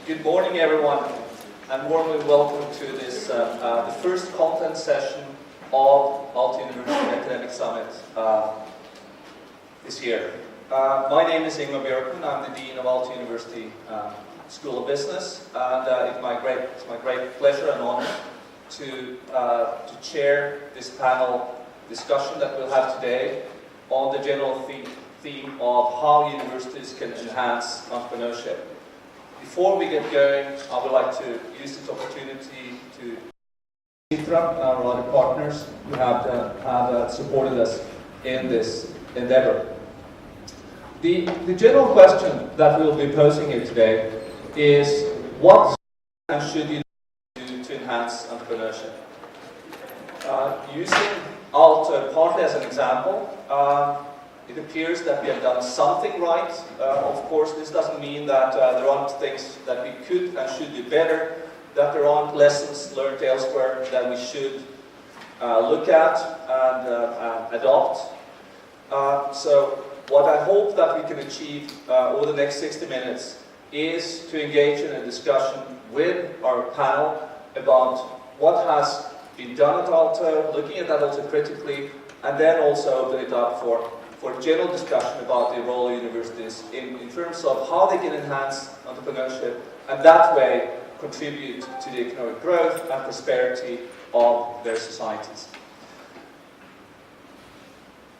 Good morning, everyone, and warmly welcome to this the first content session of aalto-University Academic Summit this year. My name is Ingmar Björkman. I'm the Dean of aalto-University School of Business, and it's my great pleasure and honor to chair this panel discussion that we'll have today on the general theme of how universities can enhance entrepreneurship. Before we get going, I would like to use this opportunity to thank our other partners who have supported us in this endeavor. The general question that we'll be posing here today is, what should you do to enhance entrepreneurship? Using Aalto partly as an example, it appears that we have done something right. Of course, this doesn't mean that there aren't things that we could and should do better, that there aren't lessons learned elsewhere that we should look at and adopt. So what I hope that we can achieve over the next 60 minutes is to engage in a discussion with our panel about what has been done at Aalto, looking at that also critically, and then also open it up for general discussion about the role of universities in terms of how they can enhance entrepreneurship and that way contribute to the economic growth and prosperity of their societies.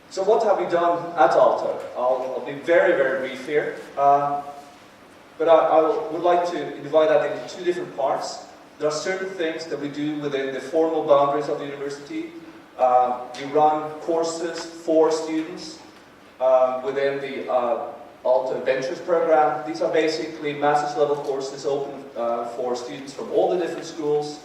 So what have we done at Aalto? I'll be very, very brief here, but I would like to divide that into two different parts. There are certain things that we do within the formal boundaries of the university. We run courses for students within the Aalto Ventures program. These are basically master's level courses open for students from all the different schools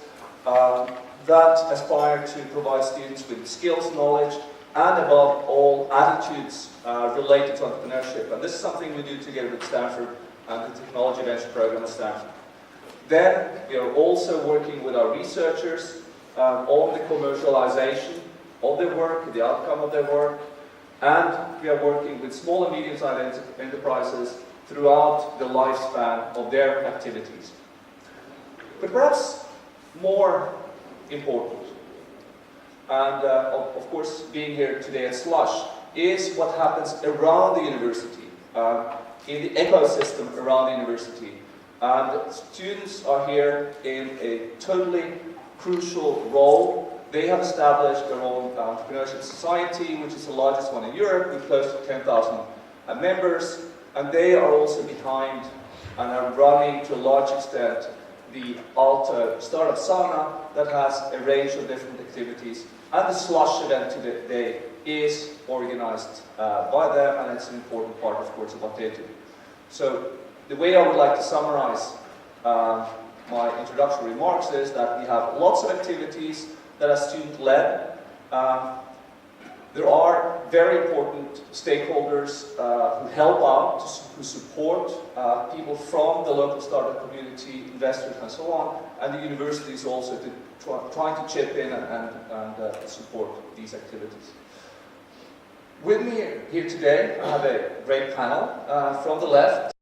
that aspire to provide students with skills, knowledge, and above all attitudes related to entrepreneurship. And this is something we do together with Stanford and the Technology Venture program at Stanford. Then we are also working with our researchers on the commercialization of their work, the outcome of their work, and we are working with small and medium-sized enterprises throughout the lifespan of their activities. But perhaps more important, and of course being here today at Slush, is what happens around the university, in the ecosystem around the university. And students are here in a totally crucial role. They have established their own entrepreneurship society, which is the largest one in Europe, with close to 10,000 members. And they are also behind and are running to a large extent the Aalto Startup Sauna that has a range of different activities. And the Slush event today is organized by them, and it's an important part, of course, of what they do. So the way I would like to summarize my introductory remarks is that we have lots of activities that are student-led. There are very important stakeholders who help out, who support people from the local startup community, investors and so on, and the universities also trying to chip in and support these activities. With me here today, I have a great panel. From the left,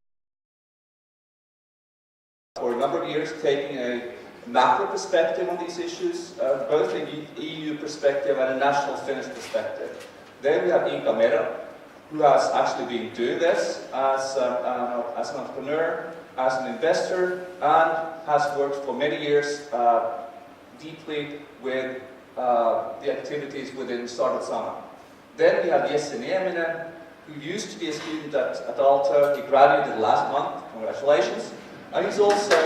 for a number of years taking a macro perspective on these issues, both an EU perspective and a national Finnish perspective. Then we have Inka Mero, who has actually been doing this as an entrepreneur, as an investor, and has worked for many years deeply with the activities within Startup Sauna. Then we have Nieminen, who used to be a student at Aalto. He graduated last month. Congratulations. And he's also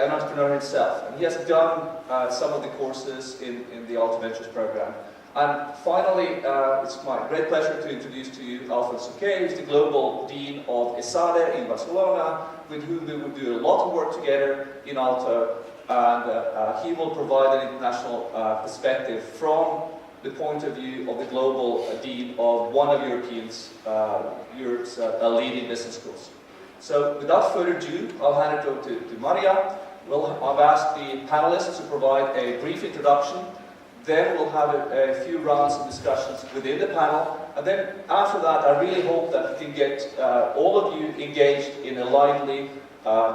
an entrepreneur himself, and he has done some of the courses in the Aalto Ventures program. And finally, it's my great pleasure to introduce to you Alfons, who's the Global Dean of ESADE in Barcelona, with whom we will do a lot of work together in Aalto, and he will provide an international perspective from the point of view of the global dean of one of Europe's leading business schools. So without further ado, I'll hand it over to Marja. I've asked the panelists to provide a brief introduction. Then we'll have a few rounds of discussions within the panel. And then after that, I really hope that we can get all of you engaged in a lively,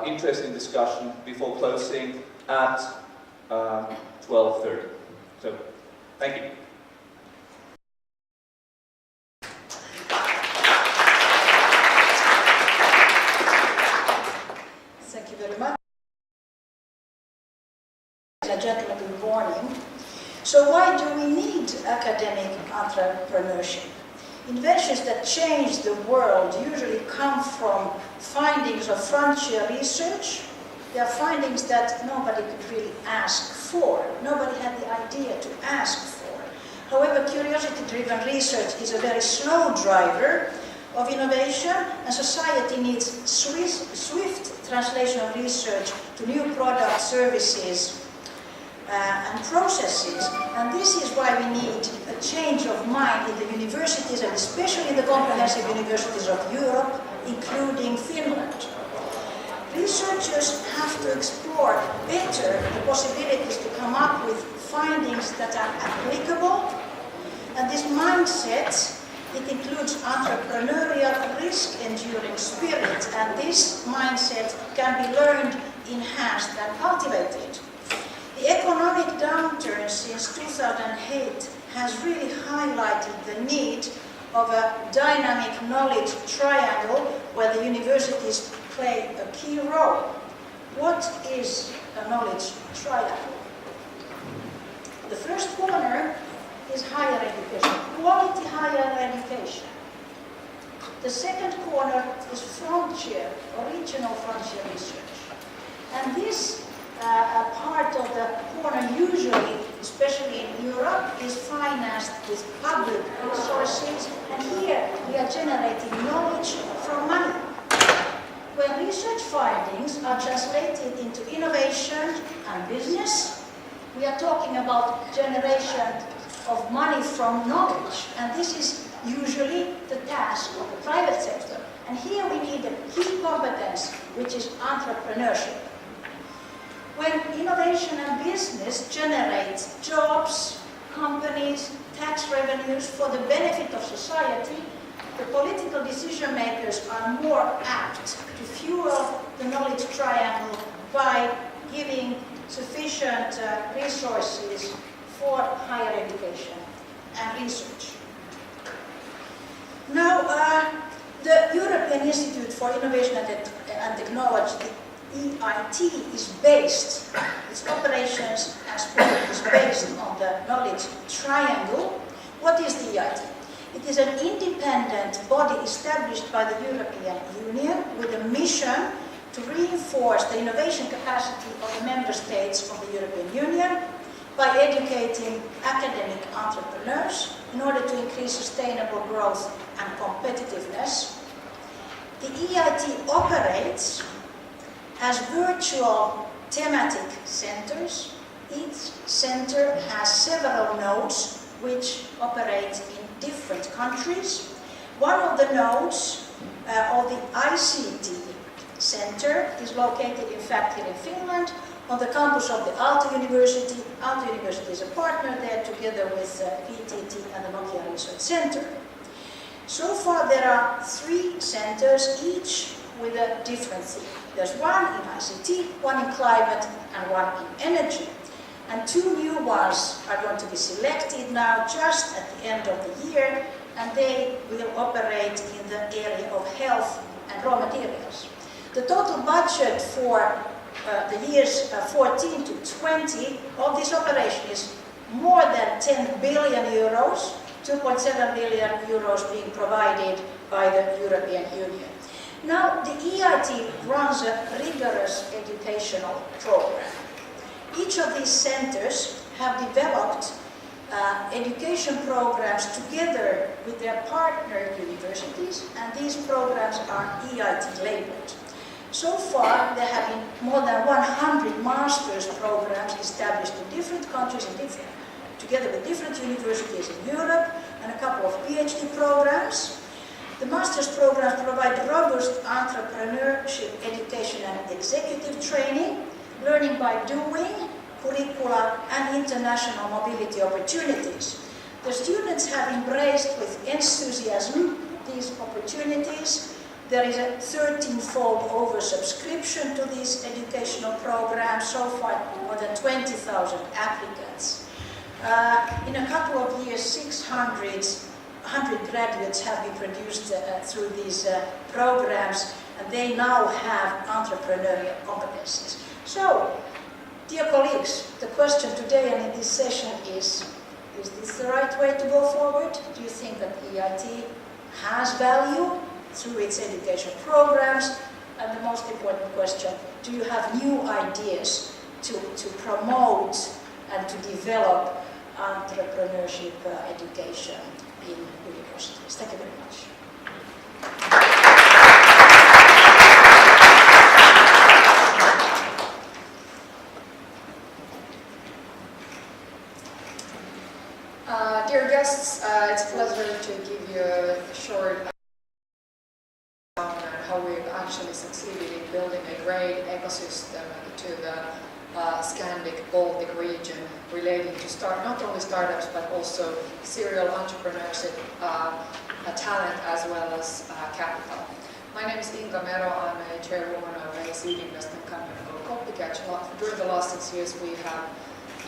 interesting discussion before closing at 12:30. So, thank you. Thank you very much. A gentleman, good morning. So why do we need academic entrepreneurship? Inventions that change the world usually come from findings of frontier research. They are findings that nobody could really ask for. Nobody had the idea to ask for. However, curiosity-driven research is a very slow driver of innovation, and society needs swift translation of research to new products, services, and processes. And this is why we need a change of mind in the universities, and especially the comprehensive universities of Europe, including Finland. Researchers have to explore better the possibilities to come up with findings that are applicable. And this mindset, it includes entrepreneurial risk-enduring spirit, and this mindset can be learned, enhanced, and cultivated. The economic downturn since 2008 has really highlighted the need of a dynamic knowledge triangle where the universities play a key role. What is a knowledge triangle? The first corner is higher education, quality higher education. The second corner is frontier, original frontier research. And this part of the corner usually, especially in Europe, is financed with public resources, and here we are generating knowledge from money. When research findings are translated into innovation and business, we are talking about generation of money from knowledge, and this is usually the task of the private sector. And here we need a key competence, which is entrepreneurship. When innovation and business generate jobs, companies, tax revenues for the benefit of society, the political decision makers are more apt to fuel the knowledge triangle by giving sufficient resources for higher education and research. Now, the European Institute for Innovation and Technology, EIT, is based, its operations and support is based on the knowledge triangle. What is the EIT? It is an independent body established by the European Union with a mission to reinforce the innovation capacity of the member states of the European Union by educating academic entrepreneurs in order to increase sustainable growth and competitiveness. The EIT operates as virtual thematic centers. Each center has several nodes which operate in different countries. One of the nodes of the ICT center is located, in fact, here in Finland, on the campus of the Aalto-University. Aalto-University is a partner there together with PTT and the Nokia Research Center. So far there are 3 centers, each with a different theme. There's one in ICT, one in climate, and one in energy. And 2 new ones are going to be selected now just at the end of the year, and they will operate in the area of health and raw materials. The total budget for the years 14 to 20 of this operation is more than 10 billion euros, 2.7 billion euros being provided by the European Union. Now, the EIT runs a rigorous educational program. Each of these centers have developed education programs together with their partner universities, and these programs are EIT labeled. So far, there have been more than 100 master's programs established in different countries and together with different universities in Europe, and a couple of PhD programs. The master's programs provide robust entrepreneurship education and executive training, learning by doing, curricula, and international mobility opportunities. The students have embraced with enthusiasm these opportunities. There is a 13-fold oversubscription to these educational programs. So far, more than 20,000 applicants. In a couple of years, 100 graduates have been produced through these programs, and they now have entrepreneurial competencies. So, dear colleagues, the question today and in this session is this the right way to go forward? Do you think that EIT has value through its education programs? And the most important question, do you have new ideas to promote and to develop entrepreneurship education in universities? Thank you very much. Dear guests, it's a pleasure to give you a short on how we've actually succeeded in building a great ecosystem to the Scandic Baltic region relating to not only startups but also serial entrepreneurship, talent as well as capital. My name is Inka Mero. I'm a chairwoman of a seed investment company called KoppiCatch. During the last 6 years we have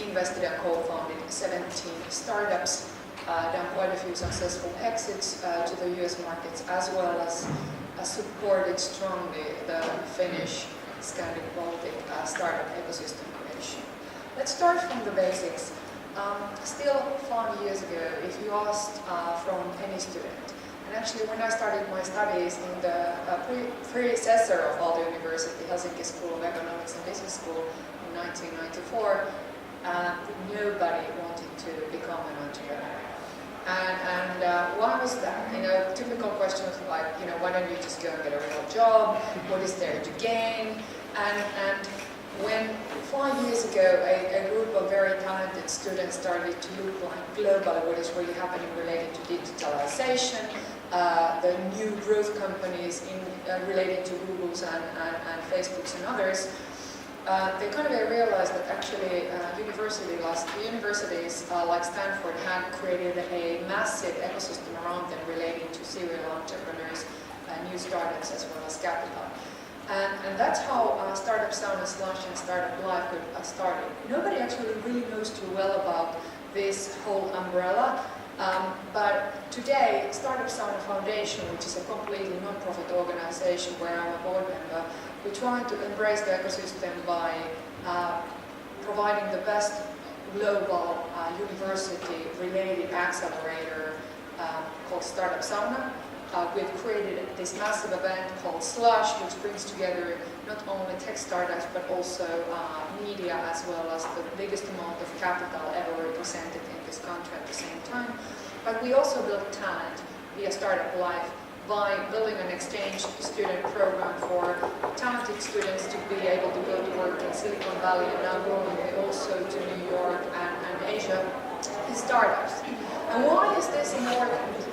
invested and co-founded 17 startups, done quite a few successful exits to the US markets, as well as supported strongly the Finnish Scandic Baltic startup ecosystem creation. Let's start from the basics. Still 5 years ago, if you asked from any student, and actually when I started my studies in the predecessor of aalto-University, Helsinki School of Economics and Business School in 1994, nobody wanted to become an entrepreneur. And why was that? You know, typical questions like, you know, why don't you just go and get a real job? What is there to gain? And when 5 years ago a group of very talented students started to look like globally what is really happening related to digitalization, the new growth companies related to Googles and Facebooks and others, they kind of realized that actually universities like Stanford had created a massive ecosystem around them relating to serial entrepreneurs, new startups as well as capital. And that's how Startup Sauna Slush and Startup Life got started. Nobody actually really knows too well about this whole umbrella. But today, Startup Sauna Foundation, which is a completely non-profit organization where I'm a board member, we're trying to embrace the ecosystem by providing the best global university-related accelerator called Startup Sauna. We've created this massive event called Slush, which brings together not only tech startups but also media, as well as the biggest amount of capital ever represented in this country at the same time. But we also build talent via Startup Life by building an exchange student program for talented students to be able to go to work in Silicon Valley and now going also to New York and Asia in startups. And why is this important?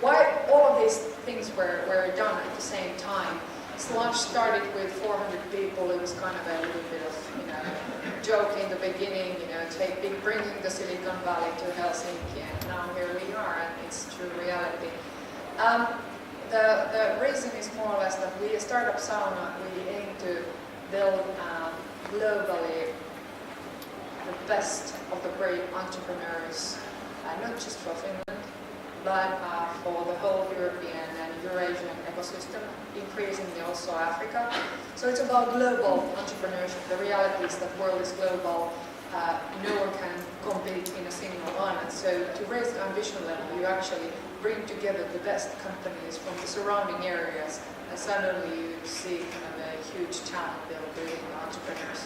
Why all of these things were done at the same time? Slush started with 400 people. It was kind of a little bit of, you know, joke in the beginning, you know, bringing the Silicon Valley to Helsinki, and now here we are, and it's true reality. The reason is more or less that we, Startup Sauna, we aim to build globally the best of the great entrepreneurs, not just for Finland, but for the whole European and Eurasian ecosystem, increasingly also Africa. So it's about global entrepreneurship. The reality is that the world is global. No one can compete in a single island. So to raise the ambition level, you actually bring together the best companies from the surrounding areas, and suddenly you see kind of a huge talent build within the entrepreneurs.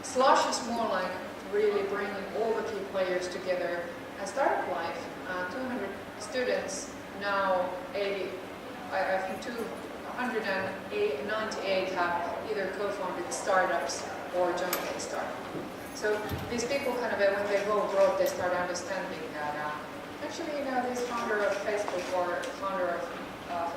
Slush is more like really bringing all the key players together. And Startup Life, 200 students, now 80, I think 298 have either co-founded startups or joined a startup. So these people kind of, when they go abroad, they start understanding that actually, you know, this founder of Facebook or founder of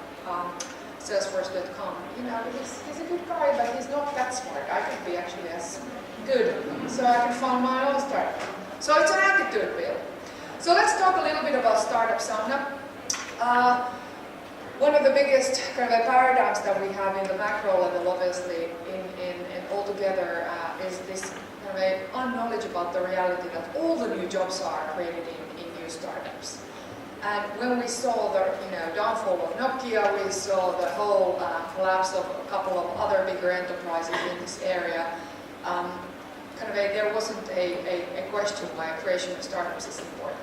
Salesforce.com. You know, he's a good guy, but he's not that smart. I could be actually as good, so I can found my own startup. So it's an attitude build. So let's talk a little bit about Startup Sauna. One of the biggest kind of paradigms that we have in the macro level, obviously, in altogether, is this kind of unknowledge about the reality that all the new jobs are created in new startups. And when we saw the downfall of Nokia, we saw the whole collapse of a couple of other bigger enterprises in this area. There wasn't a question why creation of startups is important.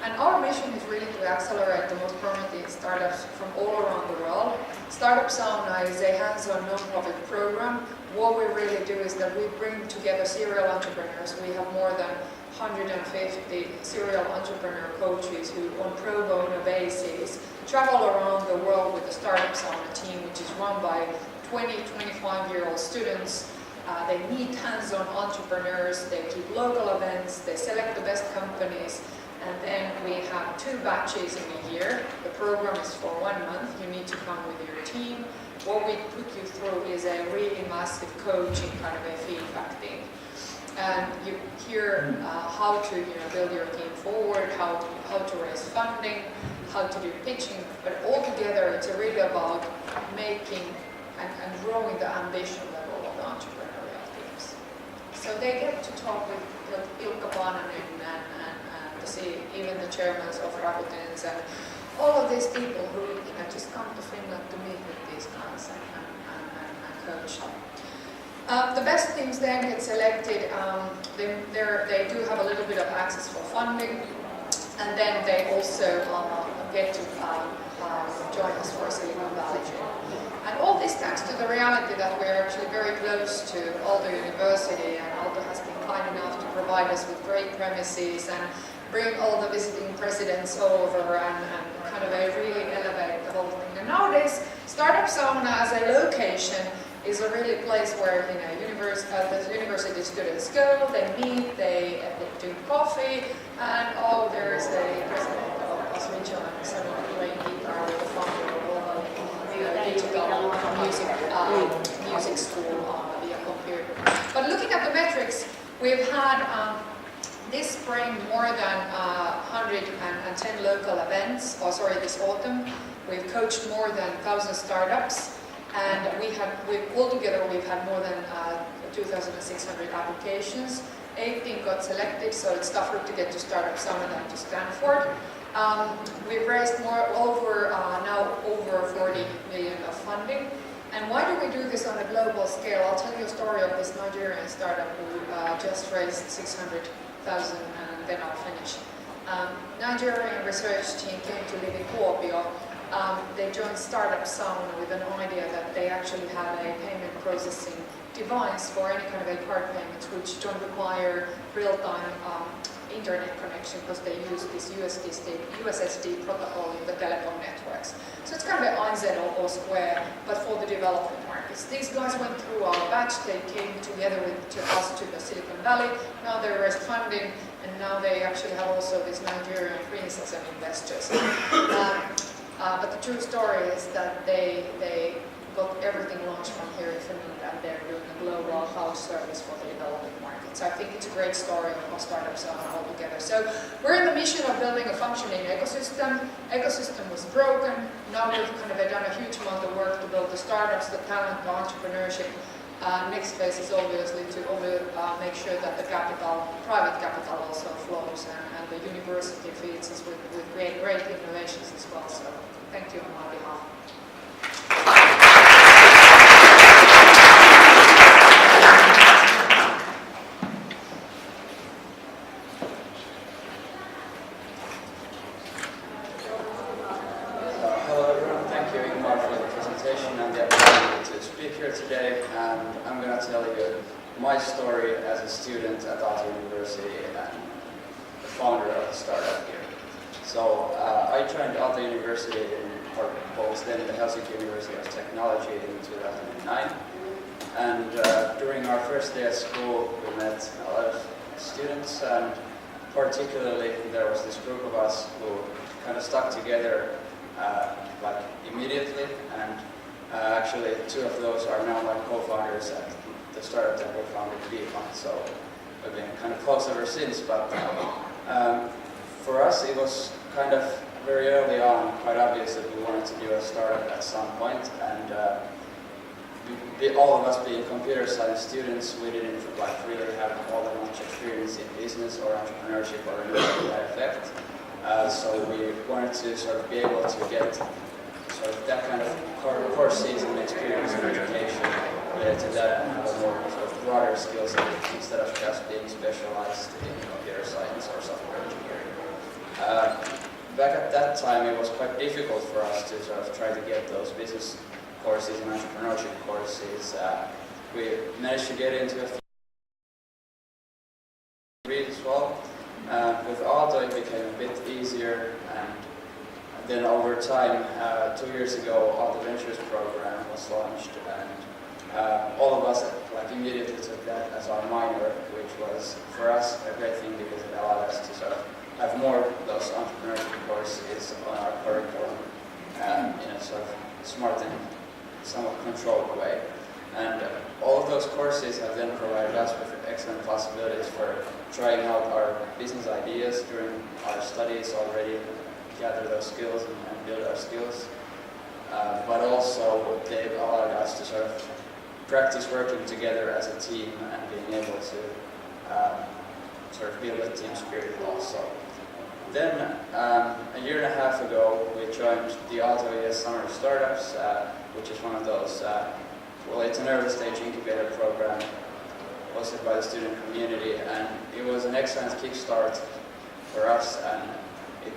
And our mission is really to accelerate the most promising startups from all around the world. Startup Sauna is a hands-on non-profit program. What we really do is that we bring together serial entrepreneurs. We have more than 150 serial entrepreneur coaches who, on pro bono basis, travel around the world with the Startup Sauna team, which is run by 25-year-old students. They meet hands-on entrepreneurs, they keep local events, they select the best companies, and then we have 2 batches in a year. The program is for 1 month. You need to come with your team. What we put you through is a really massive coaching kind of a feedback thing. And you hear how to build your team forward, how to raise funding, how to do pitching, but altogether it's really about making and growing the ambition level of the entrepreneurial teams. So they get to talk with Inka Mero and even the chairmen of Rakutens and all of these people who just come to Finland to meet with these guys and coach them. The best teams then get selected. They do have a little bit of access for funding, and then they also get to join us for Silicon Valley Journey. And all this thanks to the reality that we're actually very close to Aalto University, and Aalto has been kind enough to provide us with great premises and bring all the visiting presidents over and kind of really elevate the whole thing. And nowadays, Startup Sauna as a location is a really place where the university students go, they meet, they drink coffee, and there is a president of Osmicha and someone playing guitar with the founder of all the digital music school via computer. But looking at the metrics, we've had this spring more than 110 local events, this autumn. We've coached more than 1,000 startups. And altogether we've had more than 2,600 applications. 18 got selected, so it's tougher to get to Startup Sauna than to Stanford. We've raised over 40 million of funding. And why do we do this on a global scale? I'll tell you a story of this Nigerian startup who just raised 600,000 and then I'll finish. Nigerian research team came to live in Kuopio. They joined Startup Sauna with an idea that they actually have a payment processing device for any kind of a card payments which don't require real-time internet connection because they use this USSD protocol in the telecom networks. So it's kind of an IZ or Square, but for the developing markets. These guys went through our batch, they came together to us to the Silicon Valley, now they raised funding, and now they actually have also this Nigerian prince as an investors. But the true story is that they got everything launched from here in Finland and they're doing a global house service for the developing markets. So I think it's a great story of startups all together. So we're in the mission of building a functioning ecosystem. Ecosystem was broken. Now we've kind of done a huge amount of work to build the startups, the talent, the entrepreneurship. Next phase is obviously to make sure that the private capital also flows and the university feeds us with great innovations as well. So thank you on my behalf. Hello everyone, thank you Ingmar for the presentation and the opportunity to speak here today. And I'm going to tell you my story as a student at Aalto University and the founder of the startup here. So I joined Aalto University in what was then the Helsinki University of Technology in 2009. And during our first day at school, we met a lot of students, and particularly there was this group of us who kind of stuck together like immediately, and actually, two of those are now my co-founders at the startup that we founded, Viima. So we've been kind of close ever since. But for us, it was kind of very early on quite obvious that we wanted to do a startup at some point. And all of us being computer science students, we didn't really have all that much experience in business or entrepreneurship or anything to that effect. So we wanted to sort of be able to get sort of that kind of courses and experience and education related to that and have a more sort of broader skill set instead of just being specialized in computer science or software engineering. Back at that time, it was quite difficult for us to sort of try to get those business courses and entrepreneurship courses. We managed to get into a few as well. With Aalto, it became a bit easier, and then over time, 2 years ago, Aalto Ventures program was launched, and all of us immediately took that as our minor, which was for us a great thing because it allowed us to sort of have more of those entrepreneurship courses on our curriculum in a sort of smart and somewhat controlled way. And all of those courses have then provided us with excellent possibilities for trying out our business ideas during our studies already, gather those skills and build our skills. But also they've allowed us to sort of practice working together as a team and being able to sort of build a team spirit also. Then a year and a half ago we joined the aalto-ES Summer of Startups, which is one of those, well, it's an early stage incubator program hosted by the student community, and it was an excellent kickstart for us, and it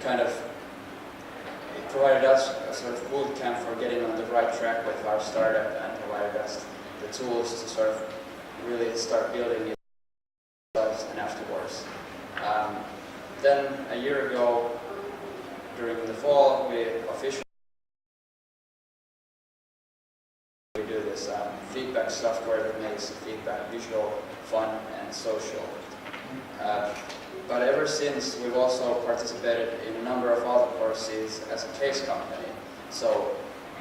provided us a sort of boot camp for getting on the right track with our startup and provided us the tools to sort of really start building it ourselves and afterwards. Then a year ago, during the fall, we officially do this feedback software that makes feedback visual, fun, and social. But ever since, we've also participated in a number of other courses as a case company. So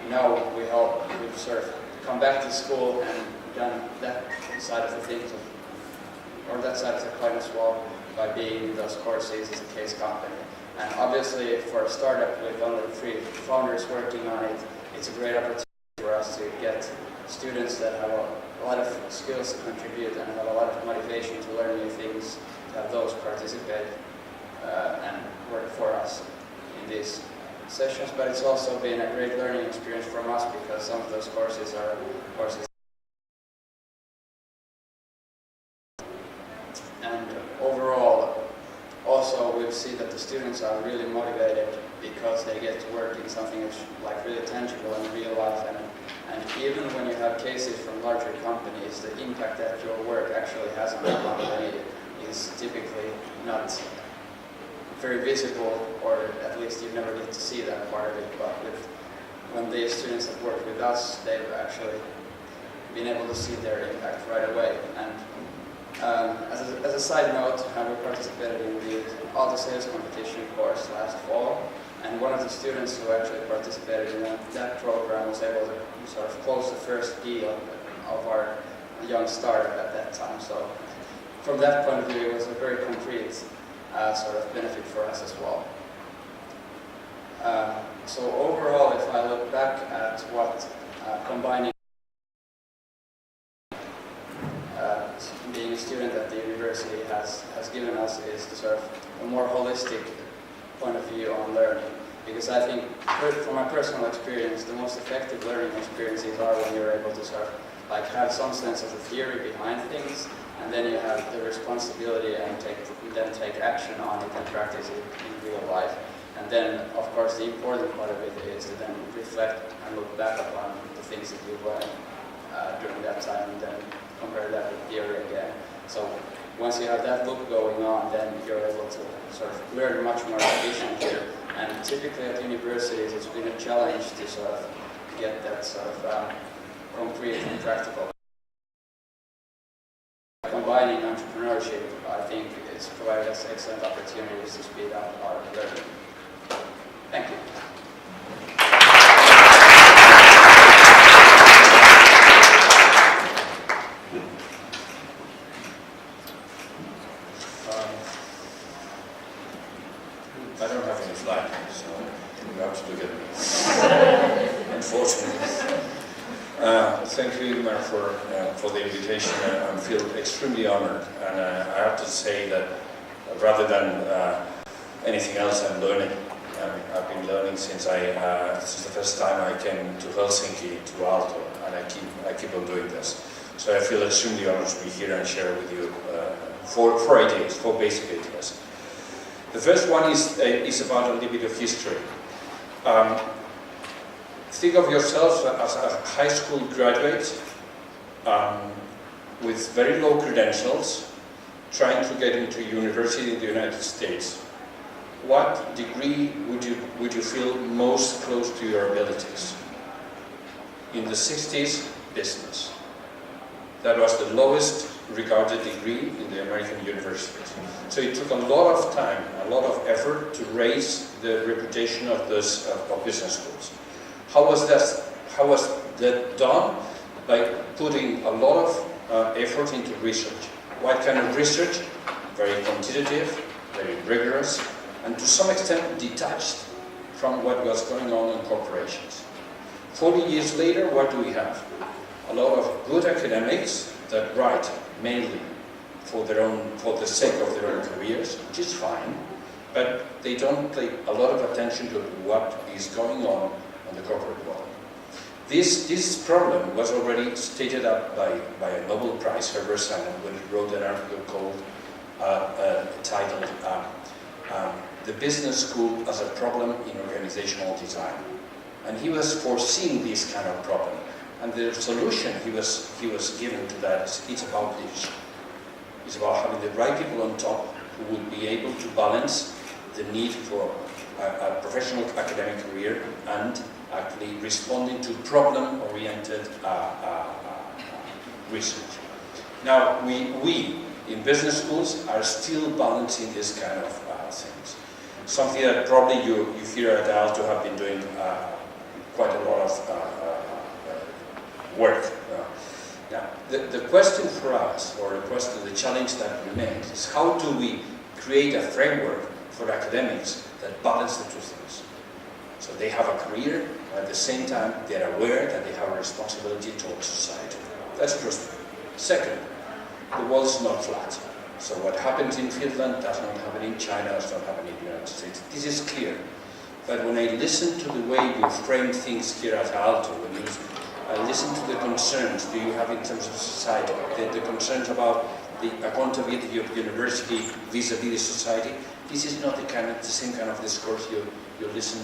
now we've sort of come back to school and done that side of the things, or that side of the coin as well, by being in those courses as a case company. And obviously, for a startup with only 3 founders working on it, it's a great opportunity for us to get students that have a lot of skills to contribute and have a lot of motivation to learn new things, to have those participate and work for us in these sessions. But it's also been a great learning experience from us because some of those courses are courses. And overall, also we see that the students are really motivated because they get to work in something that's really tangible in real life. And even when you have cases from larger companies, the impact that your work actually has on the company is typically not very visible, or at least you never get to see that part of it. But when the students have worked with us, they've actually been able to see their impact right away. And as a side note, we participated in the Aalto Sales Competition course last fall, and one of the students who actually participated in that program was able to sort of close the first deal of our young startup at that time. So from that point of view, it was a very concrete sort of benefit for us as well. So overall, if I look back at what combining being a student at the university has given us is the sort of a more holistic point of view on learning. Because I think, from my personal experience, the most effective learning experiences are when you're able to sort of have some sense of the theory behind things, and then you have the responsibility and then take action on it and practice it in real life. And then, of course, the important part of it is to then reflect and look back upon the things that you've learned during that time, and then compare that with theory again. So once you have that loop going on, then you're able to sort of learn much more efficiently. And typically at universities, it's been a challenge to sort of get that sort of concrete and practical. Combining entrepreneurship, I think, has provided us excellent opportunities to speed up our learning. Thank you. unfortunately. Thank you, Ingmar, for the invitation. I feel extremely honored, and I have to say that rather than anything else, I'm learning. I've been learning since the first time I came to Helsinki, to Aalto, and I keep on doing this. So I feel extremely honored to be here and share with you four ideas, four basic ideas. The first one is about a little bit of history. Think of yourself as a high school graduate with very low credentials, trying to get into university in the United States. What degree would you feel most close to your abilities? In the 60s, business. That was the lowest regarded degree in the American universities. So it took a lot of time, a lot of effort to raise the reputation of those of business schools. How was that done? By putting a lot of effort into research. What kind of research? Very quantitative, very rigorous, and to some extent detached from what was going on in corporations. 40 years later, what do we have? A lot of good academics that write mainly for the sake of their own careers, which is fine, but they don't pay a lot of attention to what is going on the corporate world. This problem was already stated up by a Nobel Prize, Herbert Simon, when he wrote an article titled "The Business School as a Problem in Organizational Design." And he was foreseeing this kind of problem. And the solution he was given to that is it's about leadership. It's about having the right people on top who would be able to balance the need for a professional academic career and actually responding to problem-oriented research. Now, we in business schools are still balancing this kind of things. Something that probably you here at Aalto have been doing quite a lot of work. Now, the question for us, or the challenge that remains, is how do we create a framework for academics that balance the two things? So they have a career, and at the same time they're aware that they have a responsibility towards society. That's the first thing. Second, the world is not flat. So what happens in Finland does not happen in China, does not happen in the United States. This is clear. But when I listen to the way you frame things here at Aalto, when I listen to the concerns that you have in terms of society, the concerns about the accountability of the university vis-a-vis society, this is not the same kind of discourse you listen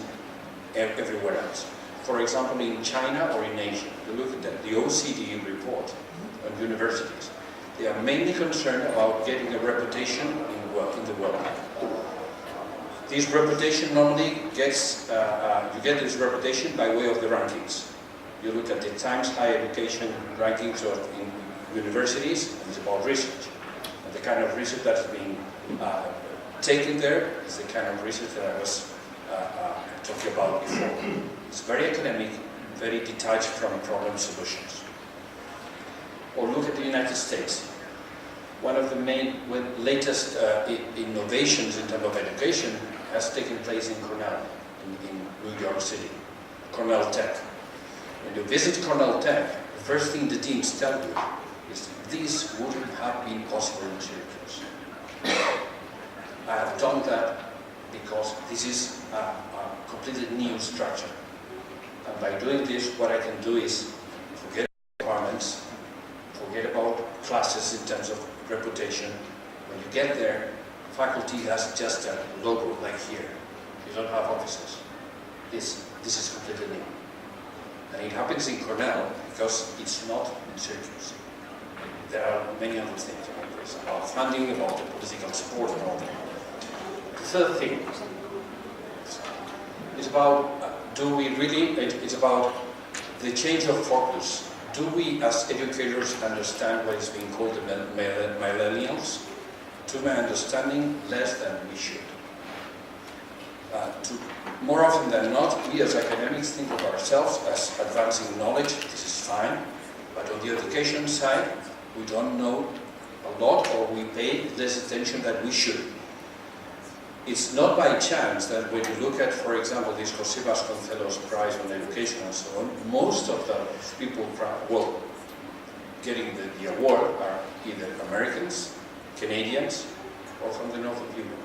everywhere else. For example, in China or in Asia, you look at the OECD report on universities. They are mainly concerned about getting a reputation in the world. This reputation normally gets, you get this reputation by way of the rankings. You look at the Times Higher Education rankings in universities, and it's about research. And the kind of research that's being taken there is the kind of research that I was talking about before. It's very academic, very detached from problem solutions. Or look at the United States. One of the latest innovations in terms of education has taken place in Cornell, in New York City, Cornell Tech. When you visit Cornell Tech, the first thing the deans tell you is this wouldn't have been possible in Syracuse. I have done that because this is a completely new structure. And by doing this, what I can do is forget departments, forget about classes in terms of reputation. When you get there, faculty has just a logo like here. You don't have offices. This is completely new. And it happens in Cornell because it's not in Syracuse. There are many other things about this, about funding, about the political support and all that. The third thing is about, it's about the change of focus. Do we as educators understand what is being called the millennials? To my understanding, less than we should. More often than not, we as academics think of ourselves as advancing knowledge. This is fine, but on the education side, we don't know a lot, or we pay less attention than we should. it's not by chance that when you look at, for example, this José Vasconcelos Prize on Education and so on, most of the people getting the award are either Americans, Canadians, or from the north of Europe.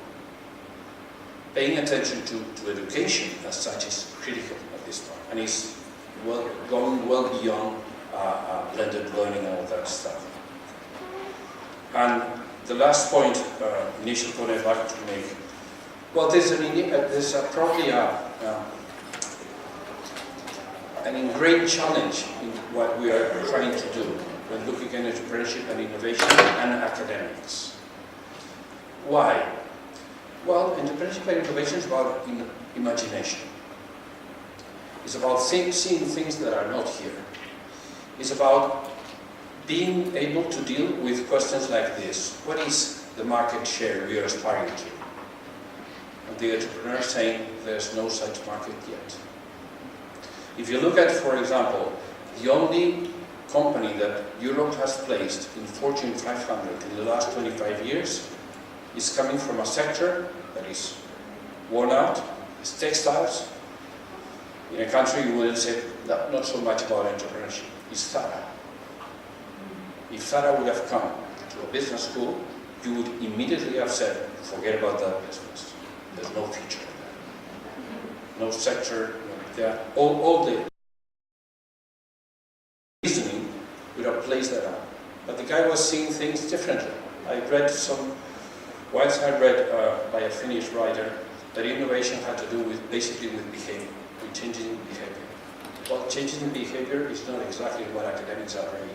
Paying attention to education as such is critical at this point, and is going well beyond blended learning and all that stuff. And the last point, initial point I'd like to make, well, there's probably an ingrained challenge in what we are trying to do when looking at entrepreneurship and innovation and academics. Why? Well, entrepreneurship and innovation is about imagination. It's about seeing things that are not here. It's about being able to deal with questions like this. What is the market share we are aspiring to? And the entrepreneur saying there's no such market yet. If you look at, for example, the only company that Europe has placed in Fortune 500 in the last 25 years is coming from a sector that is worn out, it's textiles. In a country you would say, not so much about entrepreneurship, it's Zara. If Zara would have come to a business school, you would immediately have said, forget about that business. There's no future in that. No sector, all the reasoning would have placed that out. But the guy was seeing things differently. I read once I read by a Finnish writer that innovation had to do with basically with behavior, with changing behavior. Well, changing in behavior is not exactly what academics are very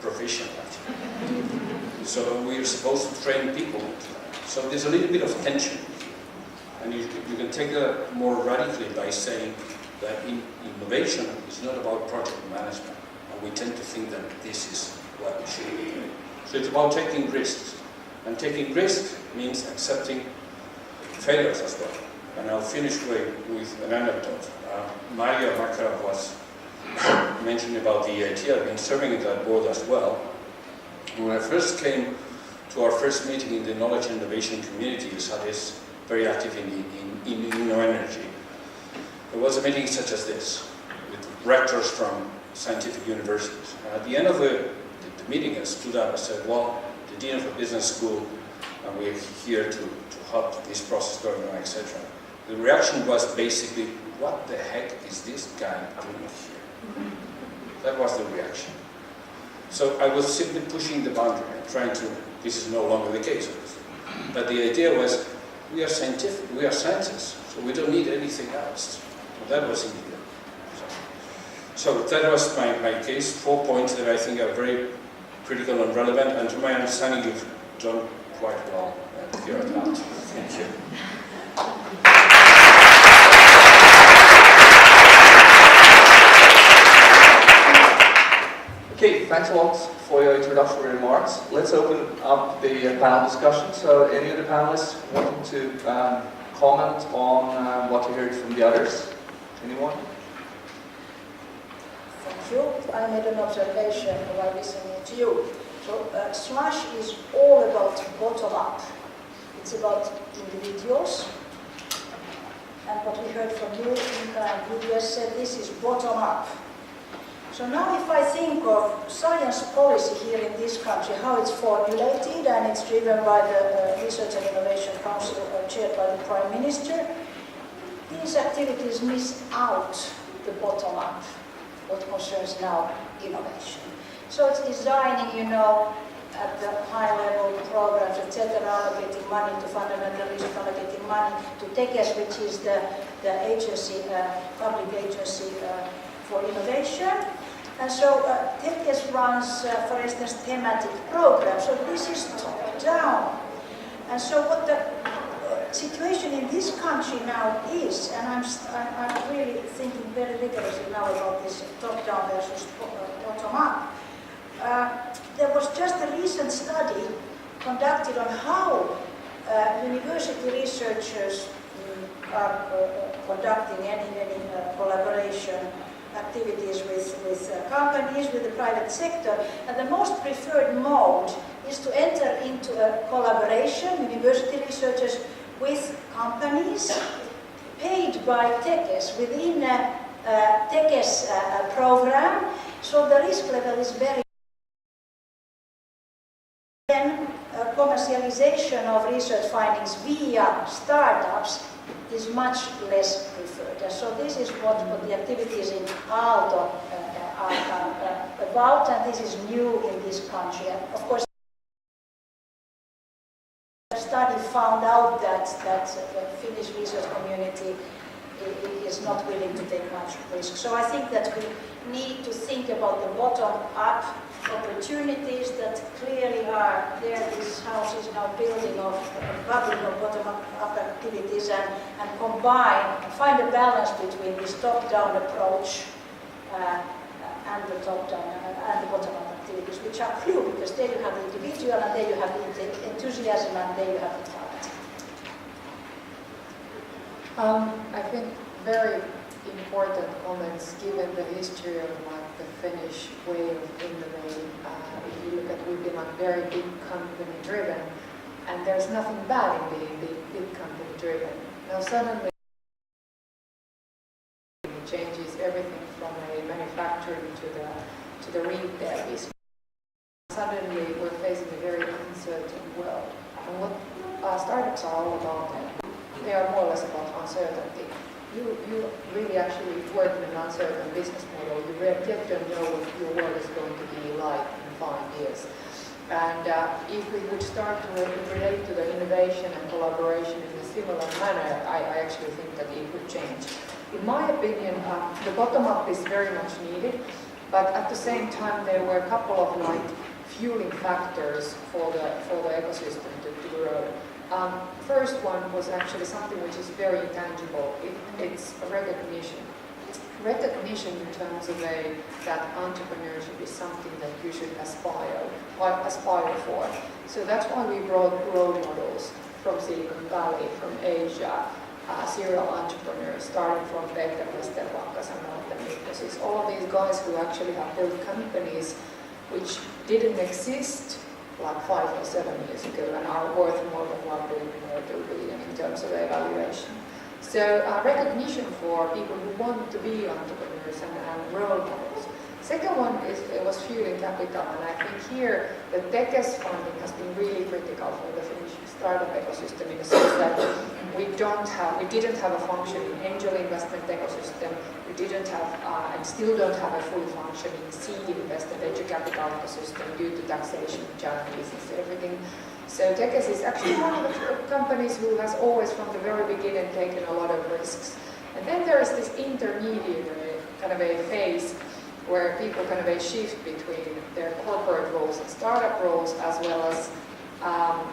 proficient at. So we are supposed to train people. So there's a little bit of tension. And you can take that more radically by saying that innovation is not about project management. And we tend to think that this is what we should be doing. So it's about taking risks. And taking risks means accepting failures as well. And I'll finish with an anecdote. Marja Makarow was mentioning about the EIT. I've been serving in that board as well. When I first came to our first meeting in the knowledge and innovation community, ESADE is very active in energy. There was a meeting such as this, with rectors from scientific universities. And at the end of the meeting, I stood up and said, well, the dean of a business school, and we're here to help this process going on, etc. The reaction was basically, what the heck is this guy doing here? That was the reaction. So I was simply pushing the boundary and trying to, this is no longer the case, obviously. But the idea was, we are scientific, we are scientists, so we don't need anything else. Well, that was in the So that was my case, 4 points that I think are very critical and relevant, and to my understanding you've done quite well here at Aalto. Thank you. Okay, thanks a lot for your introductory remarks. Let's open up the panel discussion. So any of the panelists wanting to comment on what you heard from the others? Anyone? Thank you. I made an observation while listening to you. So Slash is all about bottom-up. It's about individuals. And what we heard from you, Inka and you just said this is bottom-up. So now if I think of science policy here in this country, how it's formulated and it's driven by the Research and Innovation Council chaired by the Prime Minister, these activities miss out the bottom-up, what concerns now innovation. So it's designing, you know, at the high-level programs, etc., allocating money to fundamental research, allocating money to TEKES, which is the agency, public agency for innovation. And so TEKES runs, for instance, thematic programs. So this is top-down. And so what the situation in this country now is, and I'm really thinking very rigorously now about this top-down versus bottom-up. There was just a recent study conducted on how university researchers are conducting any collaboration activities with companies, with the private sector, and the most preferred mode is to enter into a collaboration, university researchers with companies paid by TEKES within a TEKES program, so the risk level is very. Then commercialization of research findings via startups is much less preferred. So this is what the activities in aalto are about, and this is new in this country. And of course, the study found out that the Finnish research community is not willing to take much risk. So I think that we need to think about the bottom-up opportunities that clearly are there. This house is now building of bubbling of bottom-up activities and combine and find a balance between this top-down approach and the top-down and the bottom-up activities, which are true because there you have the individual and there you have the enthusiasm and there you have the talent. I think very important comments given the history of the Finnish way of innovating. If you look at, we've been very big company driven, and there's nothing bad in being big company driven. Now suddenly it changes everything from a manufacturing to the retail business. Suddenly we're facing a very uncertain world. And what startups are all about, they are more or less about uncertainty. You really actually work in an uncertain business model. You yet don't know what your world is going to be like in 5 years. And if we would start to relate to the innovation and collaboration in a similar manner, I actually think that it would change. In my opinion, the bottom-up is very much needed, but at the same time there were a couple of fueling factors for the ecosystem to grow. First one was actually something which is very intangible. It's a recognition. Recognition in terms of that entrepreneurship is something that you should aspire for. So that's why we brought role models from Silicon Valley, from Asia, serial entrepreneurs, starting from Peter Westerbakas and Alfons. All of these guys who actually have built companies which didn't exist 5 or 7 years ago and are worth more than 1 billion or 2 billion in terms of evaluation. So recognition for people who want to be entrepreneurs and role models. Second one was fueling capital, and I think here the TEKES funding has been really critical for the Finnish startup ecosystem in the sense that we didn't have a functioning angel investment ecosystem. We didn't have and still don't have a fully functioning seed investor venture capital ecosystem due to taxation challenges and everything. So TEKES is actually one of the companies who has always from the very beginning taken a lot of risks. And then there is this intermediate kind of a phase where people kind of shift between their corporate roles and startup roles as well as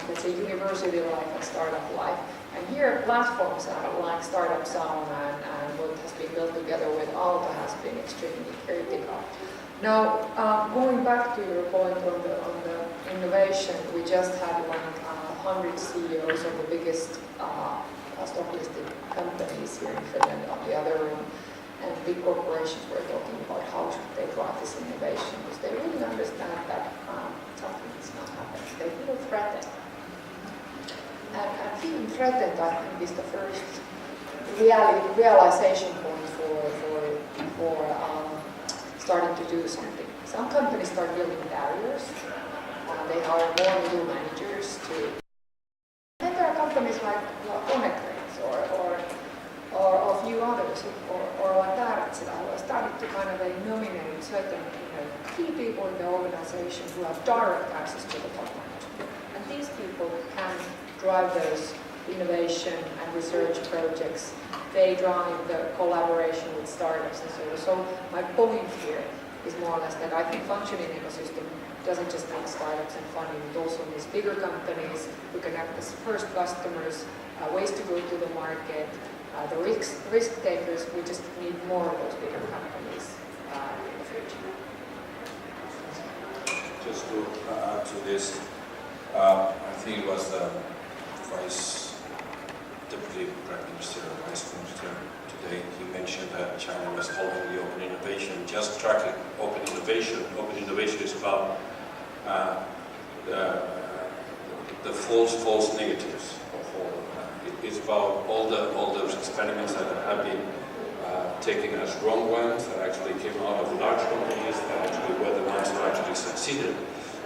let's say university life and startup life. And here platforms like Startup Zone and what has been built together with aalto has been extremely critical. Now, going back to your point on the innovation, we just had 100 CEOs of the biggest stock-listed companies here in Finland on the other room, and big corporations were talking about how should they drive this innovation, because they really understand that something is not happening. They feel threatened. And feeling threatened, I think, is the first realization point for starting to do something. Some companies start building barriers. They hire more middle managers to. And then there are companies like Konecranes or a few others, or like Wärtsilä, who are starting to kind of nominate certain key people in the organization who have direct access to the top management. And these people can drive those innovation and research projects. They drive the collaboration with startups and so on. So my point here is more or less that I think functioning ecosystem doesn't just need startups and funding, it also needs bigger companies who can act as first customers, ways to go to the market, the risk takers. We just need more of those bigger companies in the future. Just to add to this, I think it was the Deputy Prime Minister, Vice Minister today, he mentioned that China was holding the open innovation, just tracking open innovation. Open innovation is about the false negatives of all. is about all those experiments that have been taken as wrong ones, that actually came out of large companies, that actually were the ones who actually succeeded.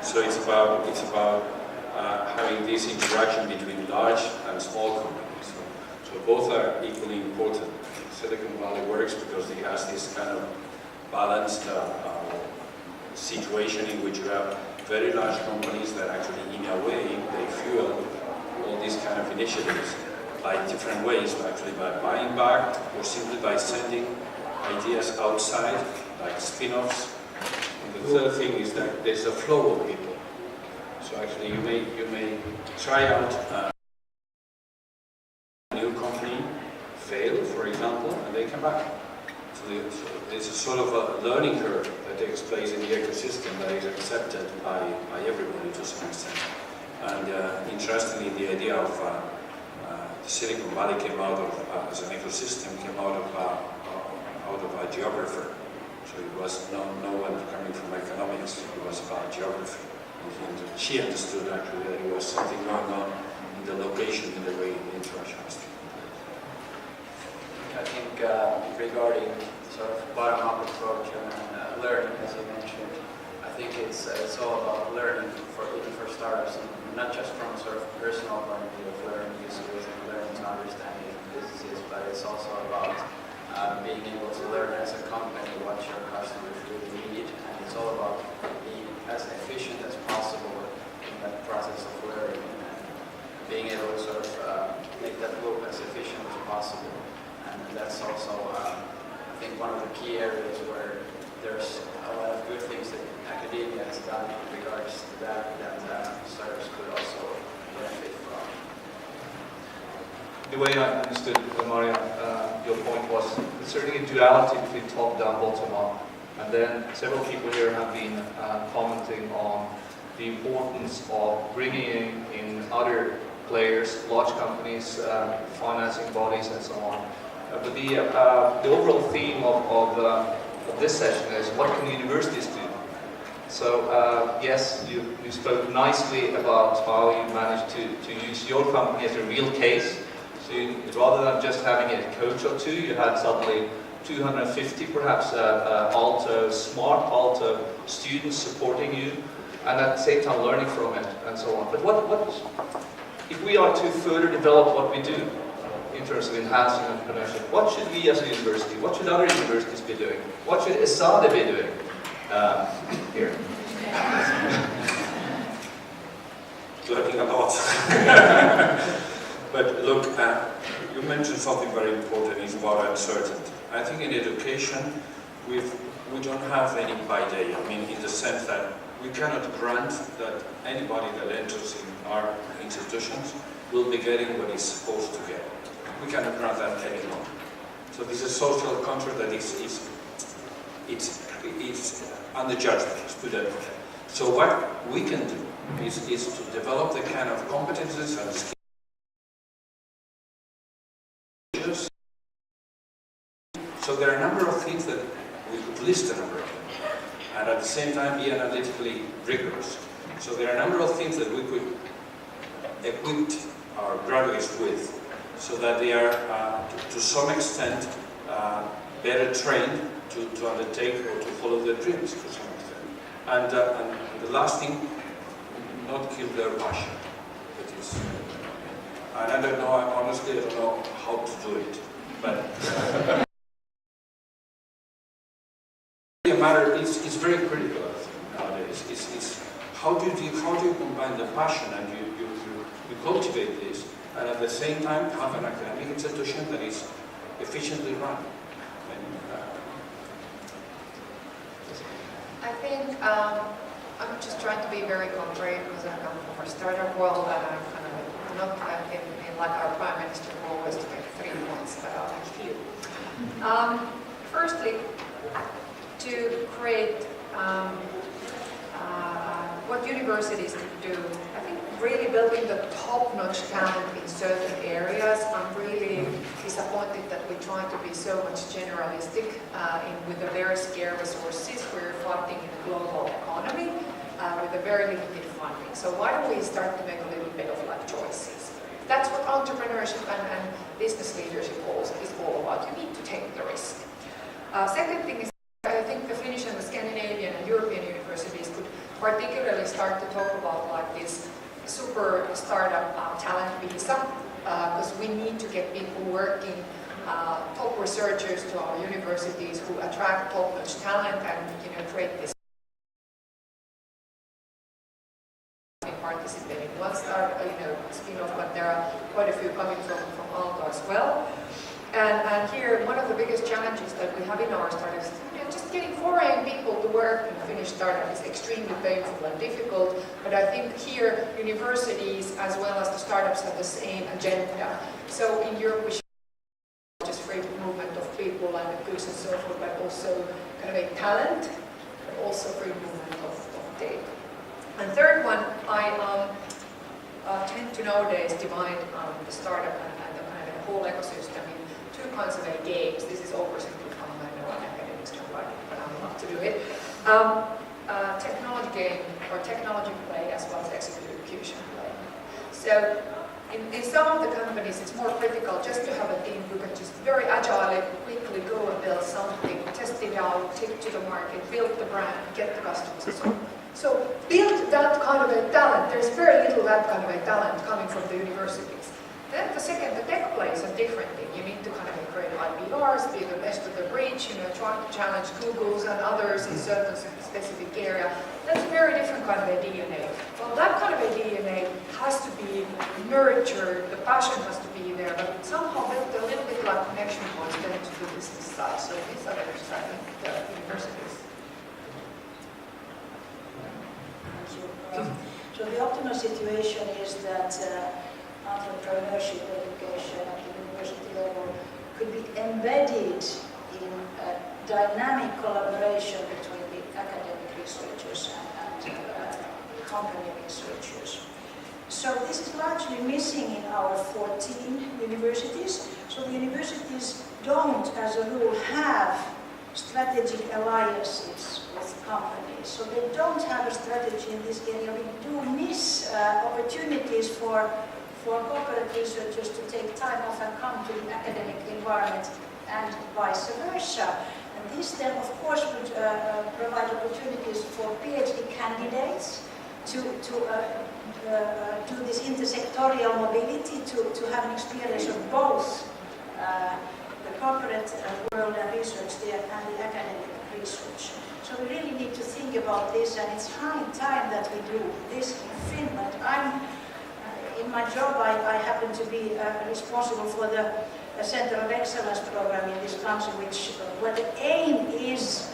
So it's about having this interaction between large and small companies. So both are equally important. Silicon Valley works because it has this kind of balanced situation in which you have very large companies that actually, in a way, they fuel all these kind of initiatives by different ways, actually by buying back or simply by sending ideas outside, like spin-offs. And the third thing is that there's a flow of people. So actually you may try out a new company, fail, for example, and they come back. So it's a sort of a learning curve that takes place in the ecosystem that is accepted by everybody to some extent. And interestingly, the idea of Silicon Valley came out of, as an ecosystem, came out of a geographer. So it was no one coming from economics, it was about geography. And she understood actually that there was something going on in the location, in the way the interaction was taking place. I think regarding sort of bottom-up approach and learning, as you mentioned, I think it's all about learning even for startups, and not just from sort of personal point of view of learning new skills and learning to understand businesses, but it's also about being able to learn as a company what your customers really need, and it's all about being as efficient as possible in that process of learning and being able to sort of make that loop as efficient as possible. And that's also, I think, one of the key areas where there's a lot of good things that academia has done in regards to that startups could also benefit from. The way I understood, Marja, your point was certainly a duality between top-down, bottom-up. And then several people here have been commenting on the importance of bringing in other players, large companies, financing bodies, and so on. But the overall theme of this session is what can universities do? So yes, you spoke nicely about how you managed to use your company as a real case. So rather than just having a coach or two, you had suddenly 250 perhaps smart Aalto students supporting you, and at the same time learning from it and so on. But what if we are to further develop what we do in terms of enhancing entrepreneurship, what should we as a university, what should other universities be doing? What should ESADE be doing? Here. Learning a lot. But look, you mentioned something very important, is about uncertainty. I think in education, we don't have any by day. I mean, in the sense that we cannot grant that anybody that enters in our institutions will be getting what he's supposed to get. We cannot grant that anymore. So this is a social contract that is under judgment, let's put it that way. So what we can do is to develop the kind of competences and skills. So there are a number of things that we could list a number of them, and at the same time be analytically rigorous. So there are a number of things that we could equip our graduates with, so that they are, to some extent, better trained to undertake or to follow their dreams to some extent. And the last thing, not kill their passion. That is, and I don't know, honestly, I don't know how to do it, but the matter is very critical, I think, nowadays. Is how do you combine the passion and you cultivate this, and at the same time have an academic institution that is efficiently run. I think I'm just trying to be very concrete because I come from a startup world and I'm kind of not in like our Prime Minister who always to make 3 points, but I'll make few. Firstly, to create what universities do, I think really building the top-notch talent in certain areas. I'm really disappointed that we try to be so much generalistic with the very scarce resources. We're fighting in a global economy with a very limited funding. So why don't we start to make a little bit of like choices? That's what entrepreneurship and business leadership is all about. You need to take the risk. Second thing is, I think the Finnish and the Scandinavian and European universities could particularly start to talk about like this super startup talent visa, because we need to get people working, top researchers to our universities who attract top-notch talent and create this. Participate in one spin-off, but there are quite a few coming from Aalto as well. And here, one of the biggest challenges that we have in our startups is just getting foreign people to work in a Finnish startup is extremely painful and difficult. But I think here, universities as well as the startups have the same agenda. So in Europe, we should not just free movement of people and goods and so forth, but also kind of a talent, but also free movement of data. And third one, I tend to nowadays divide the startup and the kind of whole ecosystem in two kinds of games. This is oversimplifying, I know academics don't like it, but I'm allowed to do it. Technology game or technology play as well as execution play. So in some of the companies it's more critical just to have a team who can just very agilely, quickly go and build something, test it out, take it to the market, build the brand, get the customers and so on. So build that kind of a talent. There's very little that kind of a talent coming from the universities. Then the second, the tech plays a different thing. You need to kind of create IPRs, be the best of the breed, try to challenge Googles and others in certain specific area. That's a very different kind of a DNA. Well, that kind of a DNA has to be nurtured, the passion has to be there, but somehow built a little bit like connection points then to the business side. So these are the universities. So the optimal situation is that entrepreneurship education at the university level could be embedded in a dynamic collaboration between the academic researchers and company researchers. So this is largely missing in our 14 universities. So the universities don't, as a rule, have strategic alliances with companies. So they don't have a strategy in this area. We do miss opportunities for corporate researchers to take time off and come to the academic environment and vice versa. And this then, of course, would provide opportunities for PhD candidates to do this intersectorial mobility, to have an experience of both the corporate world and research there and the academic research. So we really need to think about this, and it's high time that we do this in Finland. In my job, I happen to be responsible for the Center of Excellence program in this country, where the aim is